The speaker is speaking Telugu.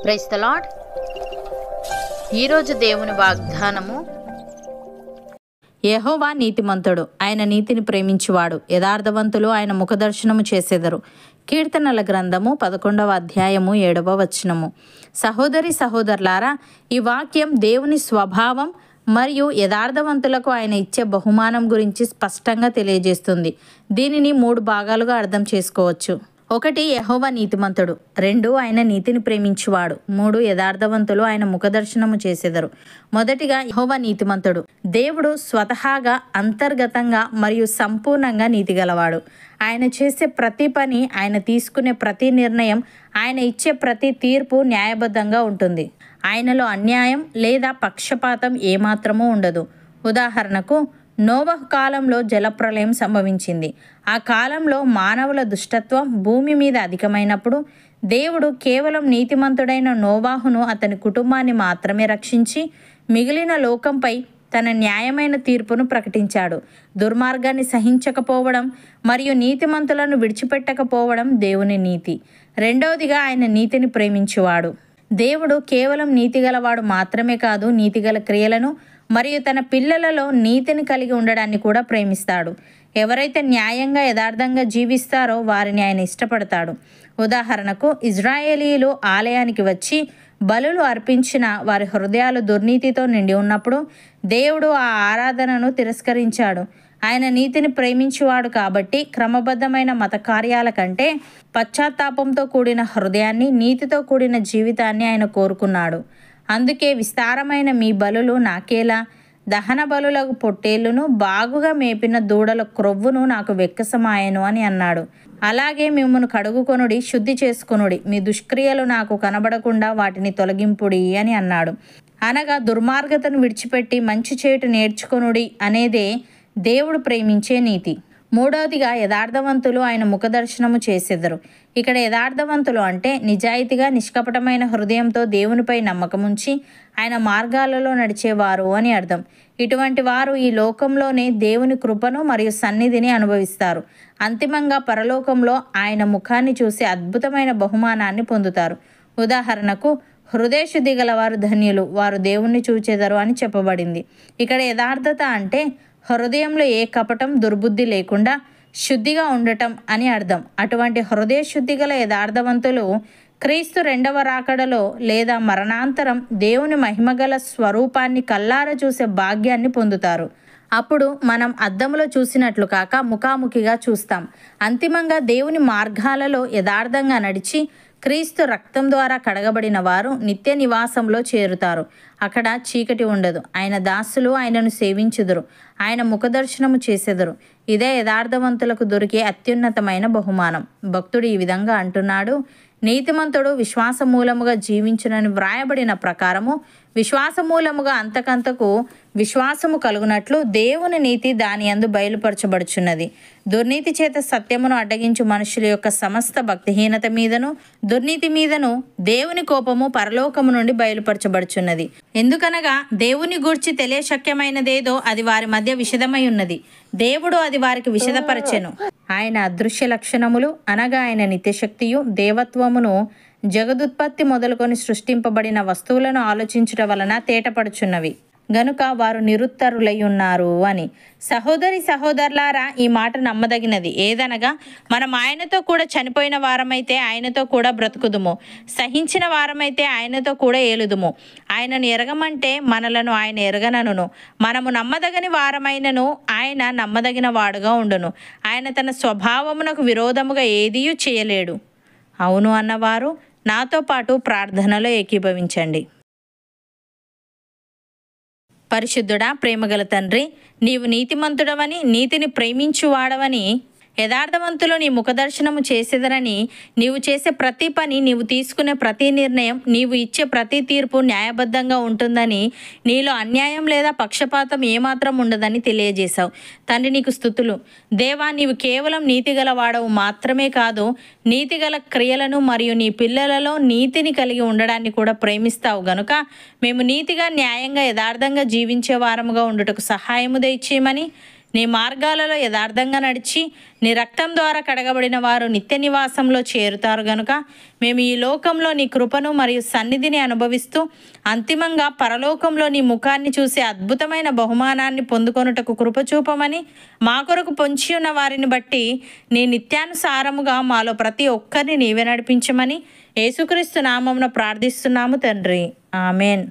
Praise the lord. ఈరోజు దేవుని వాగ్దానము, యెహోవా నీతిమంతుడు, ఆయన నీతిని ప్రేమించువాడు, యథార్థవంతులు ఆయన ముఖదర్శనము చేసెదరు. కీర్తనల గ్రంథము 11వ అధ్యాయము 7వ వచనము. సహోదరి సహోదరులారా, ఈ వాక్యం దేవుని స్వభావం మరియు యథార్థవంతులకు ఆయన ఇచ్చే బహుమానం గురించి స్పష్టంగా తెలియజేస్తుంది. దీనిని 3 భాగాలుగా అర్థం చేసుకోవచ్చు. 1 యెహోవా నీతిమంతుడు, 2 ఆయన నీతిని ప్రేమించువాడు, 3 యథార్థవంతులు ఆయన ముఖదర్శనము చేసెదరు. మొదటిగా యెహోవా నీతిమంతుడు. దేవుడు స్వతహాగా అంతర్గతంగా మరియు సంపూర్ణంగా నీతిగలవాడు. ఆయన చేసే ప్రతి పని, ఆయన తీసుకునే ప్రతి నిర్ణయం, ఆయన ఇచ్చే ప్రతి తీర్పు న్యాయబద్ధంగా ఉంటుంది. ఆయనలో అన్యాయం లేదా పక్షపాతం ఏమాత్రమూ ఉండదు. ఉదాహరణకు, నోవహు కాలంలో జలప్రలయం సంభవించింది. ఆ కాలంలో మానవుల దుష్టత్వం భూమి మీద అధికమైనప్పుడు దేవుడు కేవలం నీతిమంతుడైన నోవాహును, అతని కుటుంబాన్ని మాత్రమే రక్షించి మిగిలిన లోకంపై తన న్యాయమైన తీర్పును ప్రకటించాడు. దుర్మార్గాన్ని సహించకపోవడం మరియు నీతిమంతులను విడిచిపెట్టకపోవడం దేవుని నీతి. రెండవదిగా ఆయన నీతిని ప్రేమించువాడు. దేవుడు కేవలం నీతిగలవాడు మాత్రమే కాదు, నీతిగల క్రియలను మరియు తన పిల్లలలో నీతిని కలిగి ఉండడాన్ని కూడా ప్రేమిస్తాడు. ఎవరైతే న్యాయంగా యథార్థంగా జీవిస్తారో వారిని ఆయన ఇష్టపడతాడు. ఉదాహరణకు, ఇజ్రాయేలీయులు ఆలయానికి వచ్చి బలులు అర్పించిన వారి హృదయాలు దుర్నీతితో నిండి ఉన్నప్పుడు దేవుడు ఆ ఆరాధనను తిరస్కరించాడు. ఆయన నీతిని ప్రేమించువాడు కాబట్టి క్రమబద్ధమైన మత కార్యాల కంటే పశ్చాత్తాపంతో కూడిన హృదయాన్ని, నీతితో కూడిన జీవితాన్ని ఆయన కోరుకున్నాడు. అందుకే విస్తారమైన మీ బలులు నాకేలా, దహన బలులకు పొట్టేళ్లును బాగుగా మేపిన దూడల క్రొవ్వును నాకు వెక్కసమాయను అని అన్నాడు. అలాగే మిమ్మును కడుగుకొనుడి, శుద్ధి చేసుకొనుడి, మీ దుష్క్రియలు నాకు కనబడకుండా వాటిని తొలగింపుడి అని అన్నాడు. అనగా దుర్మార్గతను విడిచిపెట్టి మంచి చేయుట నేర్చుకొనుడి అనేదే దేవుడు ప్రేమించే నీతి. మూడవదిగా యథార్థవంతులు ఆయన ముఖదర్శనము చేసెదరు. ఇక్కడ యథార్థవంతులు అంటే నిజాయితీగా, నిష్కపటమైన హృదయంతో దేవునిపై నమ్మకముంచి ఆయన మార్గాలలో నడిచేవారు అని అర్థం. ఇటువంటి వారు ఈ లోకంలోనే దేవుని కృపను మరియు సన్నిధిని అనుభవిస్తారు. అంతిమంగా పరలోకంలో ఆయన ముఖాన్ని చూసి అద్భుతమైన బహుమానాన్ని పొందుతారు. ఉదాహరణకు, హృదయశుద్ధి గలవారు ధన్యులు, వారు దేవుణ్ణి చూచెదరు అని చెప్పబడింది. ఇక్కడ యథార్థత అంటే హృదయంలో ఏ కపటం, దుర్బుద్ధి లేకుండా శుద్ధిగా ఉండటం అని అర్థం. అటువంటి హృదయ శుద్ధి గల యథార్థవంతులు క్రీస్తు రెండవ రాకడలో లేదా మరణాంతరం దేవుని మహిమగల స్వరూపాన్ని కల్లారా చూసే భాగ్యాన్ని పొందుతారు. అప్పుడు మనం అద్దంలో చూసినట్లు కాక ముఖాముఖిగా చూస్తాం. అంతిమంగా దేవుని మార్గాలలో యథార్థంగా నడిచి క్రీస్తు రక్తం ద్వారా కడగబడిన వారు నిత్య నివాసంలో చేరుతారు. అక్కడ చీకటి ఉండదు. ఆయన దాసులు ఆయనను సేవించుదురు, ఆయన ముఖదర్శనము చేసెదరు. ఇదే యథార్థవంతులకు దొరికే అత్యున్నతమైన బహుమానం. భక్తుడు ఈ విధంగా అంటున్నాడు: నీతిమంతుడు విశ్వాసమూలముగా జీవించునని వ్రాయబడిన ప్రకారము విశ్వాసమూలముగా అంతకంతకు విశ్వాసము కలుగునట్లు దేవుని నీతి దాని యందు బయలుపరచబడుచున్నది. దుర్నీతి చేత సత్యమును అడ్డగించు మనుషుల యొక్క సమస్త భక్తిహీనత మీదను దుర్నీతి మీదను దేవుని కోపము పరలోకము నుండి బయలుపరచబడుచున్నది. ఎందుకనగా దేవుని గూర్చి తెలియశక్యమైనదేదో అది వారి మధ్య విషదమై ఉన్నది. దేవుడు అది వారికి విషదపరచెను. ఆయన అదృశ్య లక్షణములు అనగా ఆయన నిత్యశక్తియు దేవత్వమును జగదుత్పత్తి మొదలుకొని సృష్టింపబడిన వస్తువులను ఆలోచించుట వలన తేటపడుచున్నవి గనుక వారు నిరుత్తరులై ఉన్నారు అని. సహోదరి సహోదరులారా, ఈ మాట నమ్మదగినది. ఏదనగా, మనం ఆయనతో కూడా చనిపోయిన వారమైతే ఆయనతో కూడా బ్రతుకుదుము, సహించిన వారమైతే ఆయనతో కూడా ఏలుదుము. ఆయనను ఎరగమంటే మనలను ఆయన ఎరగనను, మనము నమ్మదగని వారమైనను ఆయన నమ్మదగిన వాడుగా ఉండును. ఆయన తన స్వభావమునకు విరోధముగా ఏదియూ చేయలేడు. అవును అన్నవారు నాతో పాటు ప్రార్థనలో ఏకీభవించండి. పరిశుద్ధుడా, ప్రేమగల తండ్రి, నీవు నీతిమంతుడవని, నీతిని ప్రేమించువాడవని, యథార్థవంతులు నీ ముఖదర్శనము చేసేదరని, నీవు చేసే ప్రతి పని, నీవు తీసుకునే ప్రతి నిర్ణయం, నీవు ఇచ్చే ప్రతి తీర్పు న్యాయబద్ధంగా ఉంటుందని, నీలో అన్యాయం లేదా పక్షపాతం ఏమాత్రం ఉండదని తెలియజేశావు. తండ్రి, నీకు స్తుతులు. దేవా, నీవు కేవలం నీతిగల వాడవు మాత్రమే కాదు, నీతిగల క్రియలను మరియు నీ పిల్లలలో నీతిని కలిగి ఉండడాన్ని కూడా ప్రేమిస్తావు గనుక మేము నీతిగా, న్యాయంగా, యథార్థంగా జీవించే వారముగా ఉండుటకు సహాయము దయచేయమని నీ మార్గాలలో యథార్థంగా నడిచి నీ రక్తం ద్వారా కడగబడిన వారు నిత్య నివాసంలో చేరుతారు గనుక మేము ఈ లోకంలో నీ కృపను మరియు సన్నిధిని అనుభవిస్తూ అంతిమంగా పరలోకంలో నీ ముఖాన్ని చూసే అద్భుతమైన బహుమానాన్ని పొందుకొనుటకు కృప చూపమని మా కొరకు పొంచి ఉన్న వారిని బట్టి నీ నిత్యానుసారముగా మాలో ప్రతి ఒక్కరిని నీవే నడిపించమని యేసుక్రీస్తు నామమున ప్రార్థిస్తున్నాము తండ్రి. ఆమెన్.